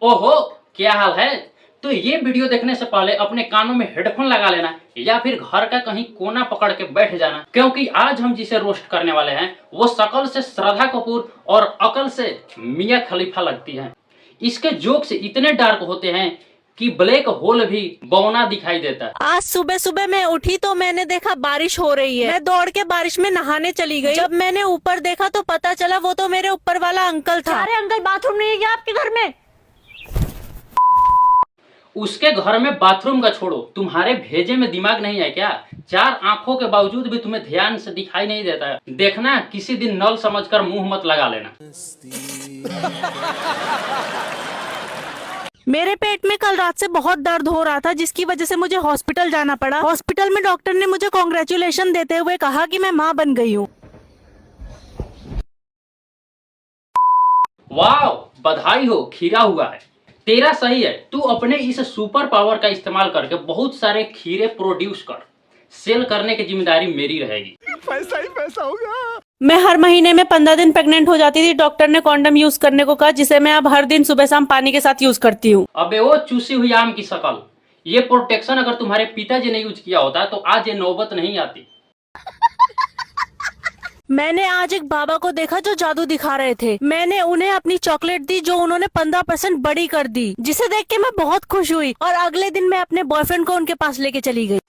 ओहो, क्या हाल है। तो ये वीडियो देखने से पहले अपने कानों में हेडफोन लगा लेना या फिर घर का कहीं कोना पकड़ के बैठ जाना, क्योंकि आज हम जिसे रोस्ट करने वाले हैं वो शकल से श्रद्धा कपूर और अकल से मियां खलीफा लगती है। इसके जोक्स इतने डार्क होते हैं कि ब्लैक होल भी बौना दिखाई देता है। आज सुबह सुबह मैं उठी तो मैंने देखा बारिश हो रही है। मैं दौड़ के बारिश में नहाने चली गई। जब मैंने ऊपर देखा तो पता चला वो तो मेरे ऊपर वाला अंकल था। अरे अंकल, बाथरूम नहीं है क्या आपके घर में? उसके घर में बाथरूम का छोड़ो, तुम्हारे भेजे में दिमाग नहीं है क्या? 4 आंखों के बावजूद भी तुम्हें ध्यान से दिखाई नहीं देता है। देखना किसी दिन नल समझकर मुंह मत लगा लेना। मेरे पेट में कल रात से बहुत दर्द हो रहा था, जिसकी वजह से मुझे हॉस्पिटल जाना पड़ा। हॉस्पिटल में डॉक्टर ने मुझे कॉन्ग्रेचुलेशन देते हुए कहा कि मैं माँ बन गई हूँ। वाह, बधाई हो, खीरा हुआ है। तेरा सही है, तू अपने इस सुपर पावर का इस्तेमाल करके बहुत सारे खीरे प्रोड्यूस कर। सेल करने की जिम्मेदारी मेरी रहेगी। पैसा ही पैसा होगा। मैं हर महीने में 15 दिन प्रेग्नेंट हो जाती थी। डॉक्टर ने कॉन्डम यूज करने को कहा, जिसे मैं अब हर दिन सुबह शाम पानी के साथ यूज करती हूँ। अबे वो चूसी हुई आम की शकल, ये प्रोटेक्शन अगर तुम्हारे पिताजी ने यूज किया होता तो आज ये नौबत नहीं आती। मैंने आज एक बाबा को देखा जो जादू दिखा रहे थे। मैंने उन्हें अपनी चॉकलेट दी जो उन्होंने 15% बड़ी कर दी, जिसे देख के मैं बहुत खुश हुई और अगले दिन मैं अपने बॉयफ्रेंड को उनके पास लेके चली गई।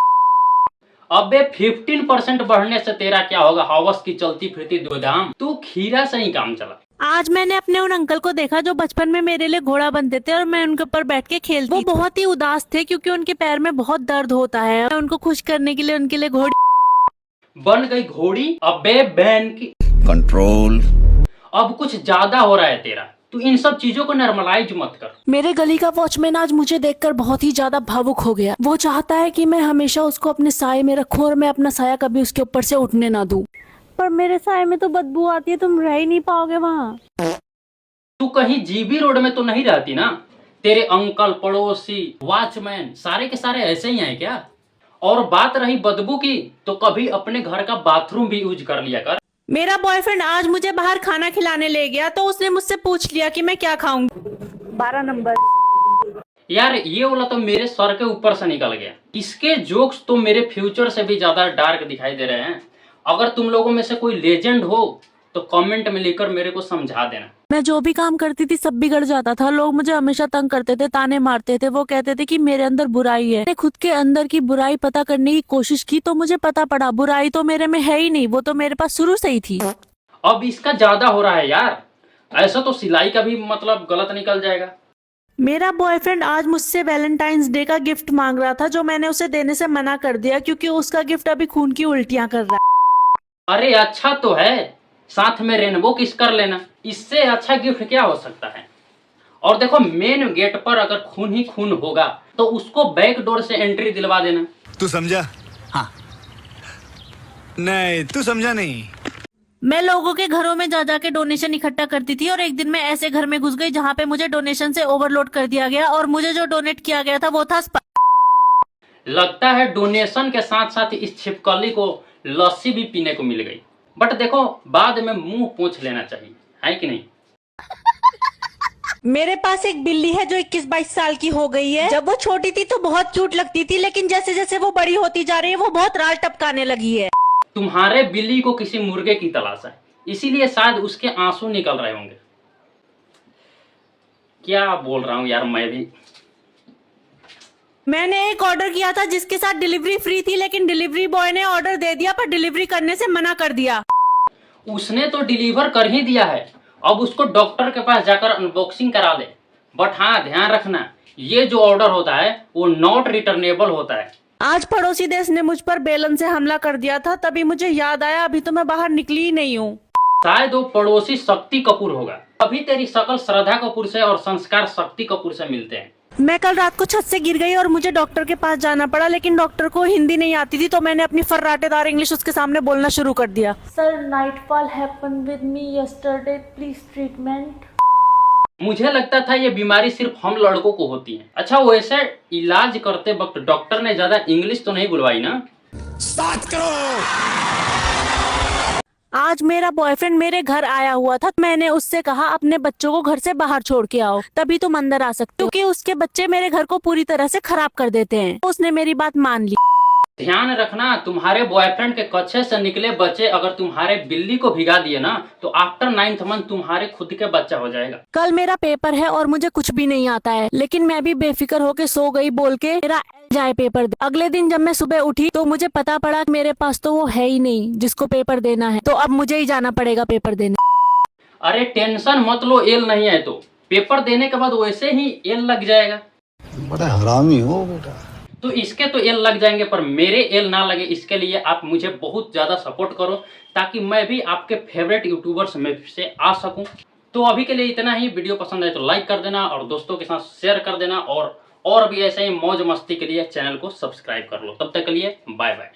अबे 15% बढ़ने से तेरा क्या होगा, हवस की चलती फिरती गोदाम। तू खीरा से ही काम चला। आज मैंने अपने उन अंकल को देखा जो बचपन में मेरे लिए घोड़ा बनते थे और मैं उनके ऊपर बैठ के खेलती। वो बहुत ही उदास थे क्योंकि उनके पैर में बहुत दर्द होता है। मैं उनको खुश करने के लिए उनके लिए घोड़ी बन गई घोड़ी। अबे बहन की कंट्रोल। अब कुछ ज्यादा हो रहा है तेरा। तू इन सब चीजों को नॉर्मलाइज मत कर। मेरे गली का वॉचमैन आज मुझे देखकर बहुत ही ज्यादा भावुक हो गया। वो चाहता है कि मैं हमेशा उसको अपने साए में रखूं और मैं अपना साया कभी उसके ऊपर से उठने ना दूं। पर मेरे साए में तो बदबू आती है, तुम रह ही नहीं पाओगे वहाँ। तू कहीं जीबी रोड में तो नहीं रहती ना? तेरे अंकल, पड़ोसी, वॉचमैन सारे के सारे ऐसे ही हैं क्या? और बात रही बदबू की, तो कभी अपने घर का बाथरूम भी यूज कर लिया कर। मेरा बॉयफ्रेंड आज मुझे बाहर खाना खिलाने ले गया तो उसने मुझसे पूछ लिया कि मैं क्या खाऊंगी। 12 नंबर। यार ये वाला तो मेरे सर के ऊपर से निकल गया। इसके जोक्स तो मेरे फ्यूचर से भी ज्यादा डार्क दिखाई दे रहे हैं। अगर तुम लोगों में से कोई लेजेंड हो तो कमेंट में लिखकर मेरे को समझा देना। मैं जो भी काम करती थी सब बिगड़ जाता था। लोग मुझे हमेशा तंग करते थे, ताने मारते थे। वो कहते थे कि मेरे अंदर बुराई है। मैंने खुद के अंदर की बुराई पता करने की कोशिश की तो मुझे पता पड़ा बुराई तो मेरे में है ही नहीं, वो तो मेरे पास शुरू से ही थी। अब इसका ज्यादा हो रहा है यार। ऐसा तो सिलाई का भी मतलब गलत निकल जाएगा। मेरा बॉयफ्रेंड आज मुझसे वैलेंटाइंस डे का गिफ्ट मांग रहा था, जो मैंने उसे देने से मना कर दिया क्योंकि उसका गिफ्ट अभी खून की उल्टियां कर रहा है। अरे अच्छा तो है, साथ में रेनबो किस कर लेना। इससे अच्छा गिफ्ट क्या हो सकता है? और देखो, मेन गेट पर अगर खून ही खून होगा तो उसको बैक डोर से एंट्री दिलवा देना। तू समझा? हाँ। नहीं, तू समझा नहीं। मैं लोगों के घरों में जा जाके डोनेशन इकट्ठा करती थी और एक दिन मैं ऐसे घर में घुस गई जहाँ पे मुझे डोनेशन से ओवरलोड कर दिया गया और मुझे जो डोनेट किया गया था वो था लगता है डोनेशन के साथ साथ इस छिपकली को लस्सी भी पीने को मिल गई। बट देखो, बाद में मुंह पोंछ लेना चाहिए, है कि नहीं? मेरे पास एक बिल्ली है जो 21-22 साल की हो गई है। जब वो छोटी थी तो बहुत क्यूट लगती थी, लेकिन जैसे जैसे वो बड़ी होती जा रही है वो बहुत राल टपकाने लगी है। तुम्हारे बिल्ली को किसी मुर्गे की तलाश है, इसीलिए शायद उसके आंसू निकल रहे होंगे। क्या बोल रहा हूँ यार मैं भी। मैंने एक ऑर्डर किया था जिसके साथ डिलीवरी फ्री थी, लेकिन डिलीवरी बॉय ने ऑर्डर दे दिया पर डिलीवरी करने से मना कर दिया। उसने तो डिलीवर कर ही दिया है, अब उसको डॉक्टर के पास जाकर अनबॉक्सिंग करा ले। बट हाँ, ध्यान रखना, ये जो ऑर्डर होता है वो नॉट रिटर्नेबल होता है। आज पड़ोसी देश ने मुझ पर बेलन से हमला कर दिया था, तभी मुझे याद आया अभी तो मैं बाहर निकली ही नहीं हूँ। शायद वो पड़ोसी शक्ति कपूर होगा। अभी तेरी शकल श्रद्धा कपूर से और संस्कार शक्ति कपूर से मिलते हैं। मैं कल रात को छत से गिर गई और मुझे डॉक्टर के पास जाना पड़ा, लेकिन डॉक्टर को हिंदी नहीं आती थी तो मैंने अपनी फर्राटेदार इंग्लिश उसके सामने बोलना शुरू कर दिया। Sir, nightfall happened with me yesterday, please treatment. मुझे लगता था ये बीमारी सिर्फ हम लड़कों को होती है। अच्छा, वैसे इलाज करते वक्त डॉक्टर ने ज्यादा इंग्लिश तो नहीं बुलवाई ना? 7 करोड़। आज मेरा बॉयफ्रेंड मेरे घर आया हुआ था, मैंने उससे कहा अपने बच्चों को घर से बाहर छोड़ के आओ, तभी तुम अंदर आ सकते हो, क्योंकि उसके बच्चे मेरे घर को पूरी तरह से खराब कर देते हैं। उसने मेरी बात मान ली। ध्यान रखना, तुम्हारे बॉयफ्रेंड के कच्चे से निकले बच्चे अगर तुम्हारे बिल्ली को भिगा दिए ना, तो आफ्टर 9th मंथ तुम्हारे खुद के बच्चा हो जाएगा। कल मेरा पेपर है और मुझे कुछ भी नहीं आता है, लेकिन मैं भी बेफिक्र होके सो गई बोल के मेरा जाए पेपर दे। अगले दिन जब मैं सुबह उठी तो मुझे पता पड़ा कि मेरे पास तो वो है ही नहीं जिसको पेपर देना है, तो अब मुझे ही जाना पड़ेगा पेपर देने। अरे टेंशन मत लो, एल नहीं है तो पेपर देने के बाद वैसे ही एल लग जाएगा। बड़ा हरामी हो बेटा। तो इसके तो एल लग जाएंगे, पर मेरे एल ना लगे इसके लिए आप मुझे बहुत ज़्यादा सपोर्ट करो, ताकि मैं भी आपके फेवरेट यूट्यूबर्स में से आ सकूं। तो अभी के लिए इतना ही। वीडियो पसंद आए तो लाइक कर देना और दोस्तों के साथ शेयर कर देना, और भी ऐसे ही मौज मस्ती के लिए चैनल को सब्सक्राइब कर लो। तब तक के लिए बाय बाय।